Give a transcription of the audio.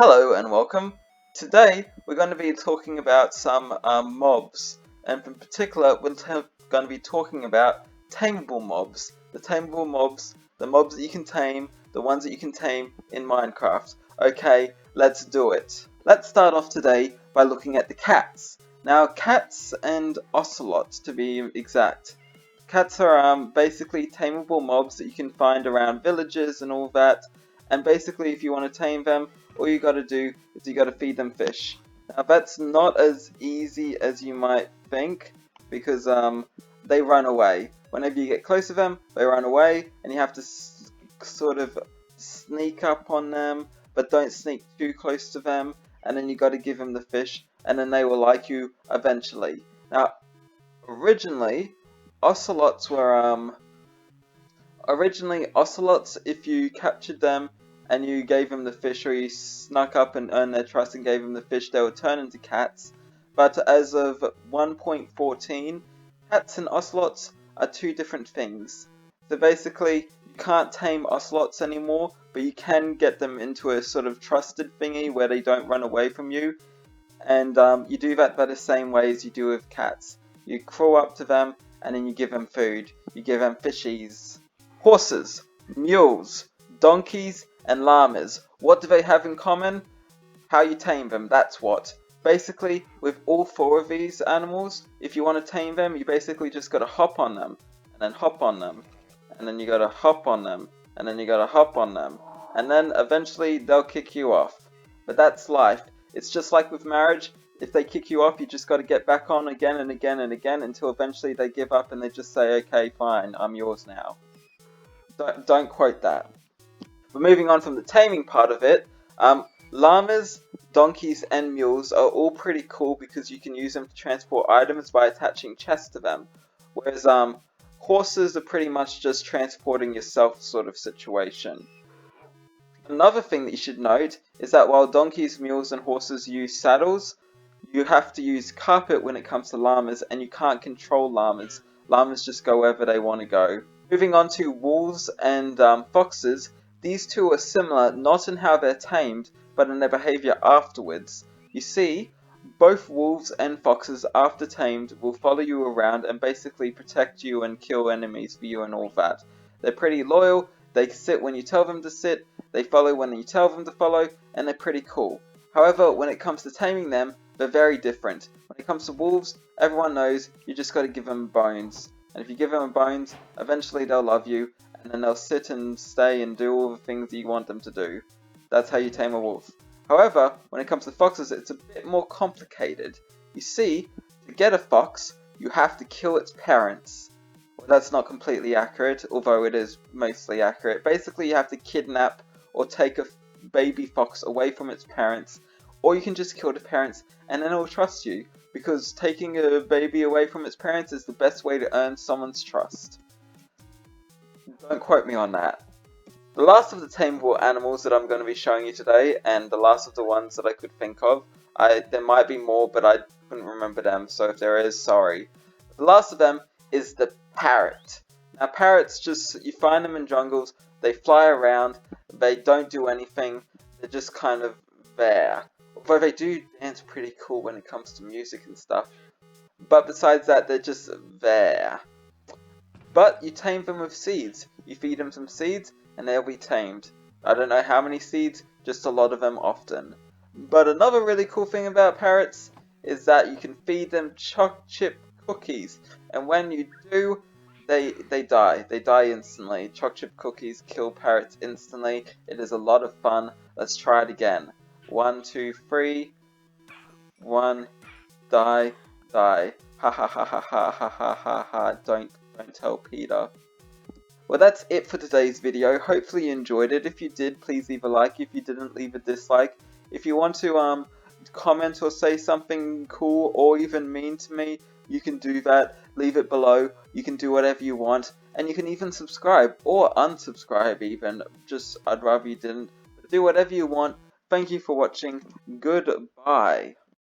Hello and welcome. Today we're going to be talking about some mobs, and in particular we're going to be talking about tameable mobs. The tameable mobs, the mobs that you can tame, the ones that you can tame in Minecraft. Okay, let's do it. Let's start off today by looking at the cats. Now cats and ocelots to be exact. Cats are basically tameable mobs that you can find around villages and all that. And basically if you want to tame them, all you gotta do is you gotta feed them fish. Now that's not as easy as you might think, because they run away. Whenever you get close to them, they run away, and you have to sort of sneak up on them, but don't sneak too close to them, and then you gotta give them the fish, and then they will like you eventually. Now, originally, ocelots were ocelots, if you captured them and you gave them the fish, or you snuck up and earned their trust and gave them the fish, they would turn into cats. But as of 1.14, cats and ocelots are two different things. So basically, you can't tame ocelots anymore, but you can get them into a sort of trusted thingy where they don't run away from you. And you do that by the same way as you do with cats. You crawl up to them and then you give them food. You give them fishies. Horses, mules, donkeys, and llamas. What do they have in common? How you tame them, that's what. Basically, with all four of these animals, if you want to tame them, you basically just gotta hop on them, and then hop on them, and then you gotta hop on them, and then you gotta hop on them, and then eventually they'll kick you off. But that's life. It's just like with marriage. If they kick you off, you just gotta get back on again and again and again until eventually they give up and they just say, okay, fine, I'm yours now. Don't quote that. But moving on from the taming part of it, llamas, donkeys, and mules are all pretty cool because you can use them to transport items by attaching chests to them. Whereas horses are pretty much just transporting yourself sort of situation. Another thing that you should note is that while donkeys, mules, and horses use saddles, you have to use carpet when it comes to llamas, and you can't control llamas. Llamas just go wherever they want to go. Moving on to wolves and foxes, these two are similar not in how they're tamed, but in their behavior afterwards. You see, both wolves and foxes after tamed will follow you around and basically protect you and kill enemies for you and all that. They're pretty loyal, they sit when you tell them to sit, they follow when you tell them to follow, and they're pretty cool. However, when it comes to taming them, they're very different. When it comes to wolves, everyone knows you just gotta give them bones. And if you give them bones, eventually they'll love you, and then they'll sit and stay and do all the things that you want them to do. That's how you tame a wolf. However, when it comes to foxes, it's a bit more complicated. You see, to get a fox, you have to kill its parents. Well, that's not completely accurate, although it is mostly accurate. Basically, you have to kidnap or take a baby fox away from its parents, or you can just kill the parents and then it will trust you, because taking a baby away from its parents is the best way to earn someone's trust. Don't quote me on that. The last of the tameable animals that I'm going to be showing you today, and the last of the ones that I could think of, there might be more but I couldn't remember them, so if there is, sorry. The last of them is the parrot. Now parrots, just you find them in jungles, they fly around, they don't do anything, they're just kind of there. Although they do dance pretty cool when it comes to music and stuff. But besides that, they're just there. But you tame them with seeds. You feed them some seeds and they'll be tamed. I don't know how many seeds, just a lot of them often. But another really cool thing about parrots is that you can feed them chocolate chip cookies. And when you do, they die. They die instantly. Chocolate chip cookies kill parrots instantly. It is a lot of fun. Let's try it again. 1, 2, 3. 1, die, die. Ha ha ha ha ha ha ha ha ha. Don't tell Peter. Well, that's it for today's video. Hopefully you enjoyed it. If you did, please leave a like. If you didn't, leave a dislike. If you want to comment or say something cool or even mean to me, you can do that. Leave it below. You can do whatever you want. And you can even subscribe or unsubscribe even. Just, I'd rather you didn't. But do whatever you want. Thank you for watching. Goodbye.